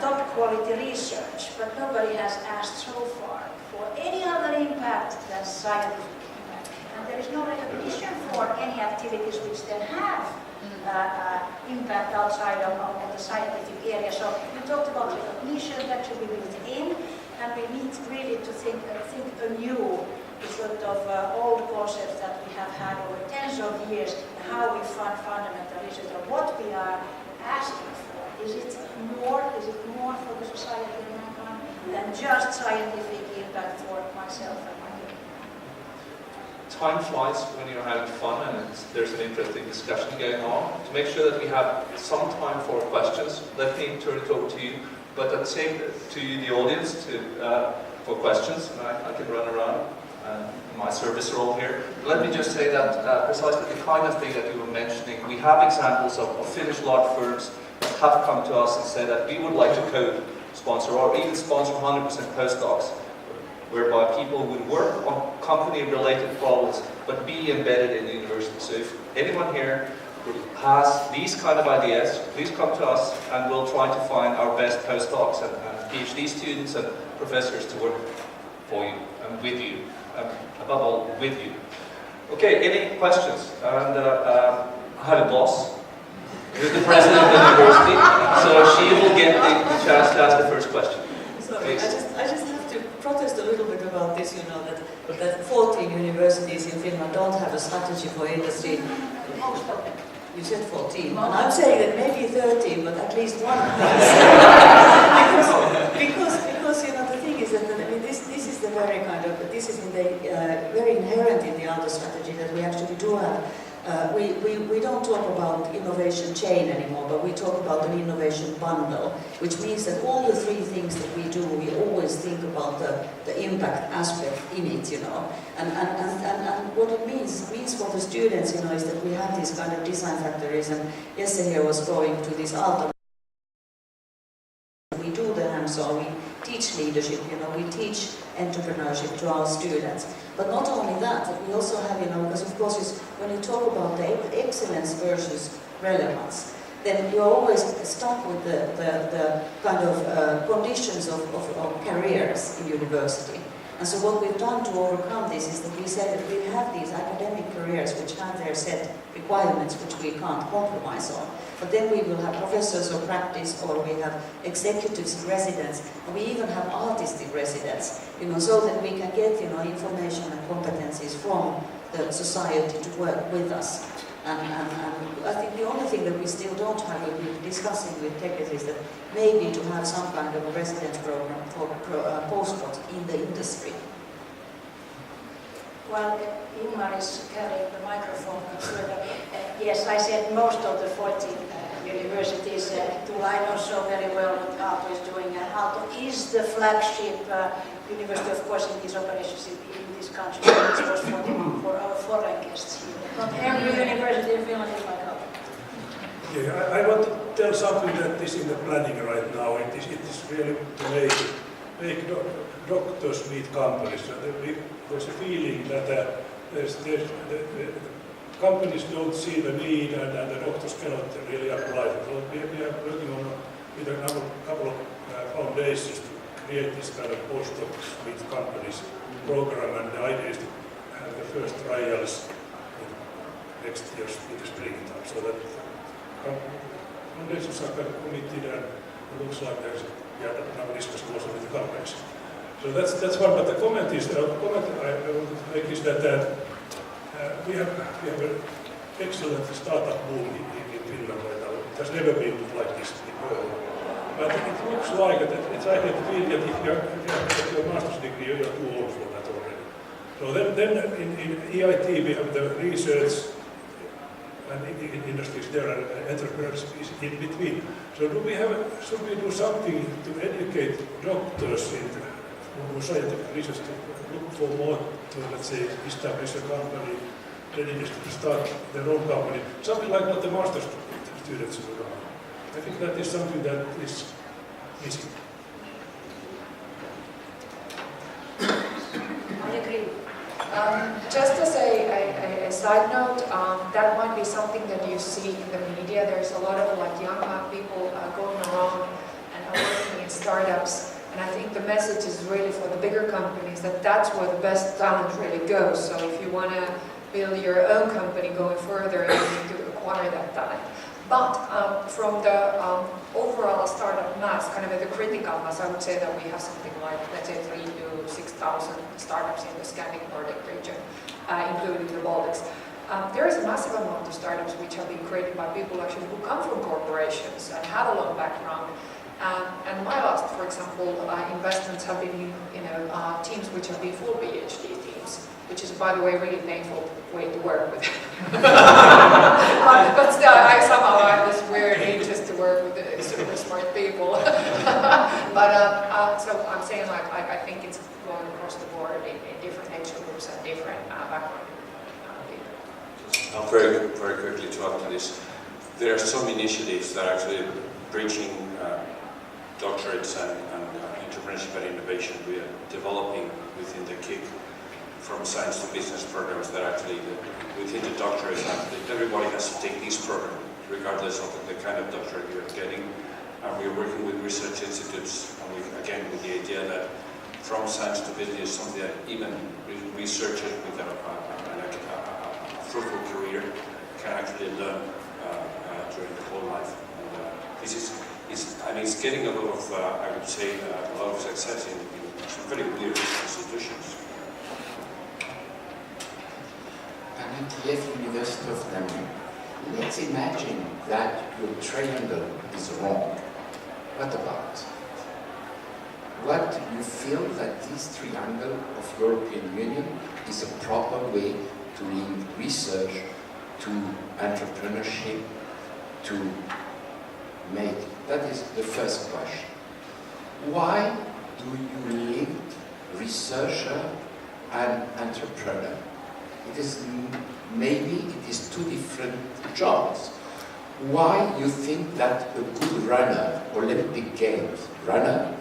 top quality research, but nobody has asked so far for any other impact than scientific impact. And there is no recognition for any activities which then have impact outside of the scientific area. So we talked about recognition that should be built in, and we need really to think anew the sort of old concepts that we have had over tens of years, how we fund fundamental research and what we are asking for. Is it more for the society than just scientific impact for myself and my team? Time flies when you're having fun and there's an interesting discussion going on. To make sure that we have some time for questions, let me turn it over to you, but at the same to you, the audience, for questions, and I can run around in my service role here. Let me just say that precisely the kind of thing that you were mentioning, we have examples of Finnish large firms that have come to us and said that we would like to co-sponsor or even sponsor 100% postdocs, whereby people would work on company-related problems but be embedded in the university. So if anyone here has these kind of ideas, please come to us and we'll try to find our best postdocs and PhD students and professors to work for you and with you, above all with you. Okay, any questions? And I have a boss, who's the president of the university, so she will get the chance to ask the first question. So I just have to protest a little bit about this, that 14 universities in Finland don't have a strategy for industry. Most of them. You said 14, and I'm saying that maybe 13, but at least one has. because the thing is that this is the very kind of, this is very inherent in the aalto strategy, that innovation chain anymore, but we talk about an innovation bundle, which means that all the three things that we do, we always think about the impact aspect in it, you know. And what it means for the students, you know, is that we have these kind of design factories, and Jesse here was going to this aalto. We do the hands-on, we teach leadership, you know, we teach entrepreneurship to our students. But not only that, we also have, you know, because of course when you talk about the excellence versus relevance, then you're always stuck with the kind of conditions of careers in university. And so what we've done to overcome this is that we said that we have these academic careers which have their set requirements which we can't compromise on. But then we will have professors of practice, or we have executives in residence, and we even have artists in residence, you know, so that we can get, you know, information and competencies from the society to work with us. And I think the only thing that we still don't have, we've been discussing with TechEd, is that maybe to have some kind of a residence program for postdocs in the industry. While Ingmar is carrying the microphone further, yes, I said most of the 14 universities do I know so very well what Aalto is doing. Aalto is the flagship university, of course, in these operations in this country. This was for our foreign guests here. Not every university in Finland is like Aalto. Yeah, I want to tell something that is in the planning right now. It is really to make doctors meet companies. So there's a feeling that the companies don't see the need, and the doctors cannot really apply. So we are working on with a couple of foundations to create this kind of postdocs meet companies program, and the idea is to have the first trials next year's in the springtime, so that foundations are committed, and it looks like there's now discussed also with the companies. So that's one. But the comment I want to make is that we have an excellent startup boom in Finland right now. It has never been like this before. But it looks like that it's like a feel that if you have your master's degree, you're too old for that already. So then in EIT we have the research and industries there, and entrepreneurship is in between. So should we do something to educate doctors in scientific research to look for more to, let's say, establish a company, readiness to start their own company, something like what the master's students do now. I think that is something that is missing. I agree. Just as a side note, that might be something that you see in the media. There's a lot of like young people going around and working in startups. And I think the message is really for the bigger companies that that's where the best talent really goes. So if you want to build your own company going further, you need to acquire that talent. But from the overall startup mass, kind of at the critical mass, I would say that we have something like, let's say, 3,000 to 6,000 startups in the Scandinavian Nordic region, including the Baltics. There is a massive amount of startups which have been created by people actually who come from corporations and have a long background. And my last, for example, investments have been in teams which have been full PhD teams, which is, by the way, a really painful way to work with. but still, I somehow have this weird interest to work with super smart people. So I'm saying, like, I think it's going across the board in different age groups and different background people. Now, very quickly to add to this, there are some initiatives that are actually bridging doctorates and entrepreneurship and innovation. We are developing within the KIC from science to business programs that actually within the doctorate, everybody has to take this program regardless of the kind of doctorate you're getting. And we're working with research institutes, and again with the idea that from science to business, something that even researchers with a fruitful career can actually learn during the whole life. And this is it's getting a lot of, I would say, a lot of success in some very weird institutions. At ETH University of Denmark, let's imagine that your triangle is wrong. What about? What do you feel that this triangle of European Union is a proper way to link research to entrepreneurship to make? That is the first question. Why do you link researcher and entrepreneur? It is maybe it is two different jobs. Why you think that a good runner, Olympic Games runner,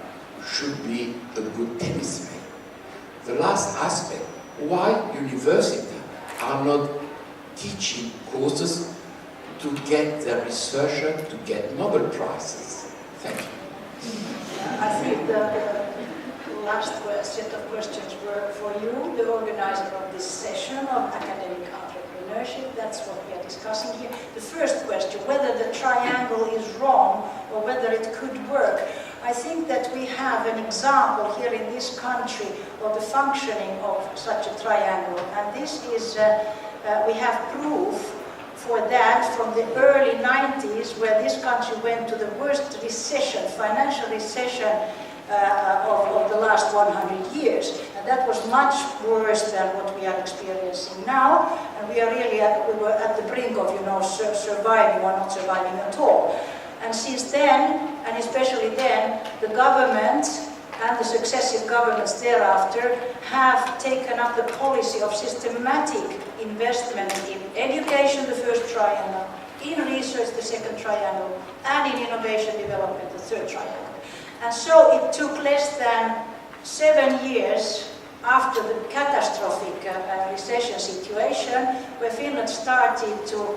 should be a good tennis man? The last aspect, why universities are not teaching courses to get the researcher to get Nobel Prizes? Thank you. I think the last set of questions were for you, the organizer of this session of academic entrepreneurship. That's what we are discussing here. The first question, whether the triangle is wrong or whether it could work. I think that we have an example here in this country of the functioning of such a triangle, and this is, we have proof for that from the early 90s, where this country went to the worst recession, financial recession of the last 100 years. And that was much worse than what we are experiencing now, and we are really we were at the brink of, surviving or not surviving at all. And since then, and especially then, the government and the successive governments thereafter have taken up the policy of systematic investment in education, the first triangle, in research, the second triangle, and in innovation development, the third triangle. And so it took less than 7 years after the catastrophic recession situation, where Finland started to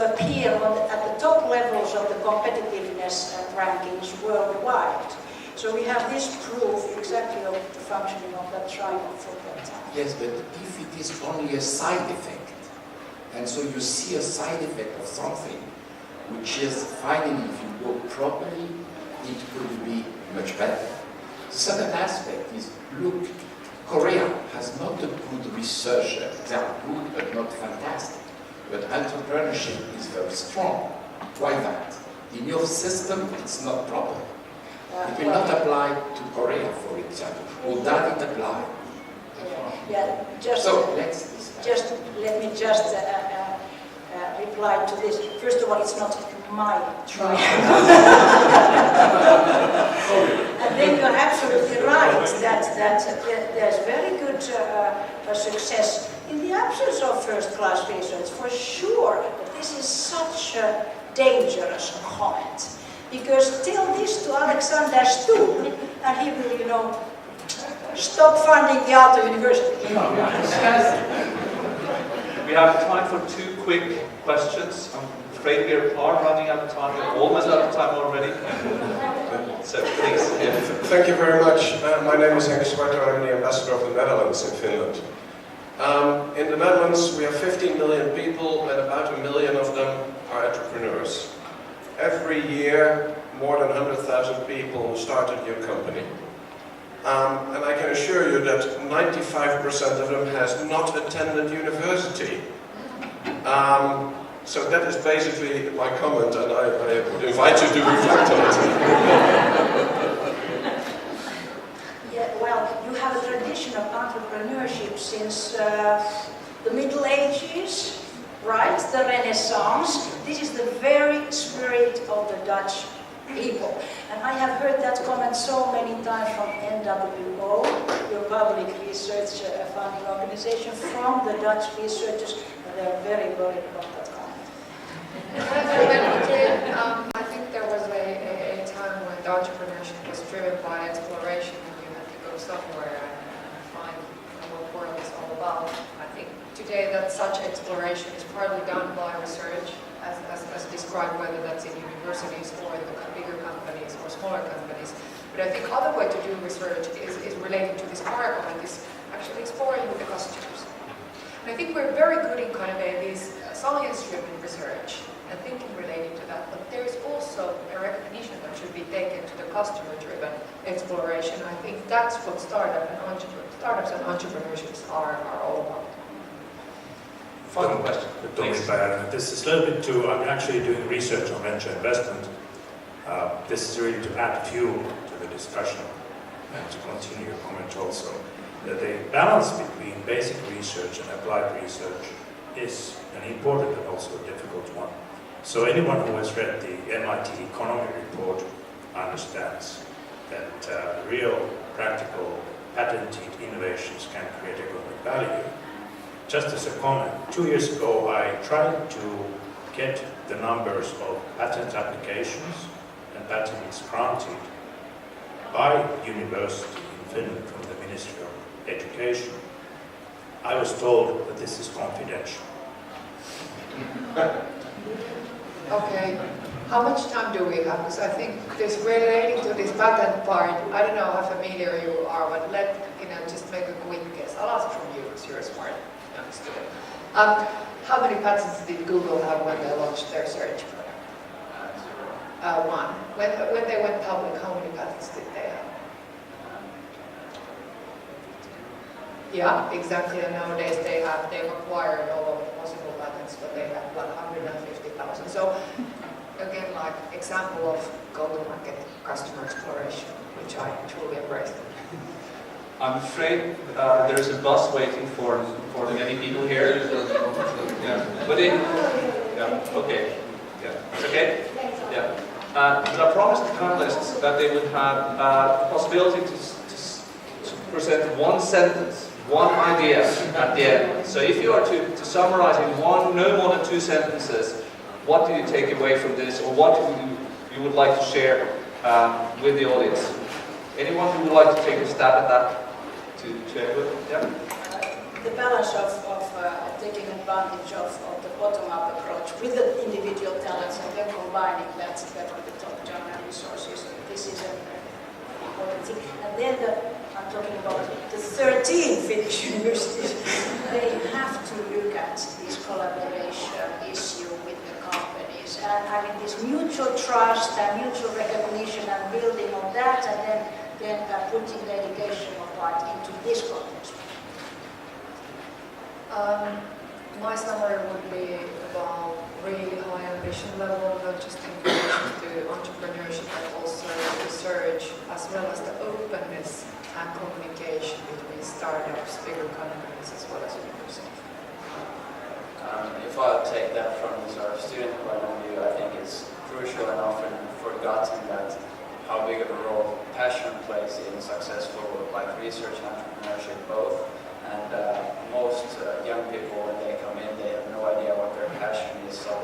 appear at the top levels of the competitiveness rankings worldwide. So we have this proof exactly of the functioning of that triangle for that time. Yes, but if it is only a side effect, and so you see a side effect of something, which is finally, if you go properly, it could be much better. The second aspect is, look, Korea has not a good researcher. They are good, but not fantastic. But entrepreneurship is very strong. Why that? In your system, it's not proper. It will not apply to Korea, for example. Or does it apply? Yeah, so let's just let me just reply to this. First of all, it's not my triangle. And then you're absolutely right that there's very good success in the absence of first-class research, for sure. But this is such a dangerous comment. Because tell this to Alexander Stubb, and he will, stop funding the aalto-yliopisto. We have time for 2 quick questions. I'm afraid we are running out of time. We're almost out of time already. So please. Yeah. Thank you very much. My name is Inka Mero. I'm the ambassador of the Netherlands in Finland. In the Netherlands, we have 15 million people, and about 1 million of them are entrepreneurs. Every year, more than 100,000 people start a new company. And I can assure you that 95% of them has not attended university. So that is basically my comment, and I would invite you to reflect on it. Yeah, well, you have a tradition of entrepreneurship since the Middle Ages, right? The Renaissance. This is the very spirit of the Dutch people. And I have heard that comment so many times from NWO, your public research funding organization, from the Dutch researchers, and they're very worried about that comment. I think there was a time when the entrepreneurship was driven by exploration, and you had to go somewhere and find what the world is all about. I think today that such exploration is partly done by research, as described, whether that's in universities or in the bigger companies or smaller companies. But I think other way to do research is related to this part of it, is actually exploring with the customers. And I think we're very good in kind of this science-driven research and thinking related to that, but there is also a recognition that should be taken to the customer-driven exploration. I think that's what startups and entrepreneurships are all about. Final question. This is a little bit too, I'm actually doing research on venture investment. This is really to add fuel to the discussion and to continue your comment also. That the balance between basic research and applied research is an important and also a difficult one. So anyone who has read the MIT economy report understands that real, practical, patented innovations can create economic value. Just as a comment, 2 years ago I tried to get the numbers of patent applications and patents granted by university in Finland from the Ministry of Education. I was told that this is confidential. Okay, how much time do we have? Because I think this relating to this patent part, I don't know how familiar you are, but just make a quick guess. I'll ask from you because you're a smart young student. How many patents did Google have when they launched their search product? One. When they went public, how many patents did they have? Yeah, exactly. And nowadays they've acquired all of the possible patents, but they have 150,000. So again, like example of go-to-market customer exploration, which I truly embrace. I'm afraid there's a bus waiting for many people here. Yeah. But yeah, okay. Yeah. It's okay? Yeah. But I promised the panelists that they would have the possibility to present one sentence, one idea at the end. So if you are to summarize in no more than 2 sentences, what do you take away from this, or what you would like to share with the audience? Anyone who would like to take a stab at that? To share with? Yeah. The balance of taking advantage of the bottom-up approach with the individual talents and then combining that with the top-down resources. This is an important thing. And then I'm talking about the 13 Finnish universities. They have to look at this collaboration issue with the companies and having this mutual trust and mutual recognition and building on that, and then putting the educational part into this context. My summary would be about really high ambition level, not just in relation to entrepreneurship, but also research, as well as the openness and communication between startups, bigger companies, as well as universities. If I take that from the sort of student point of view, I think it's crucial and often forgotten that how big of a role passion plays in successful research and entrepreneurship both. And most young people, when they come in, they have no idea what their passion is. So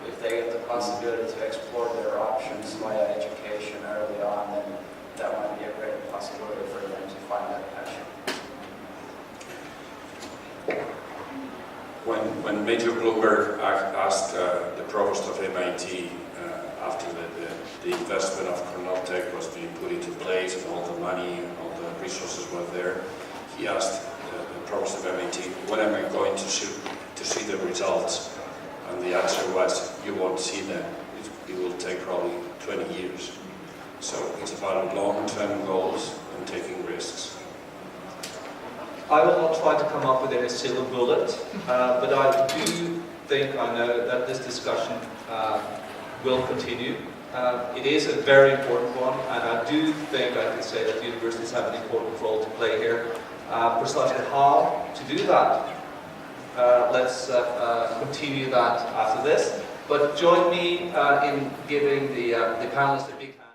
if they get the possibility to explore their options via education early on, then that might be a great possibility for them to find that passion. When Major Bloomberg asked the provost of MIT after the investment of Chronotech was being put into place and all the money and all the resources were there, he asked the provost of MIT, when am I going to see the results? And the answer was, you won't see them. It will take probably 20 years. So it's about long-term goals and taking risks. I will not try to come up with any silver bullet, but I do think I know that this discussion will continue. It is a very important one, and I do think I can say that universities have an important role to play here. Precisely how to do that, let's continue that after this. But join me in giving the panelists a big hand.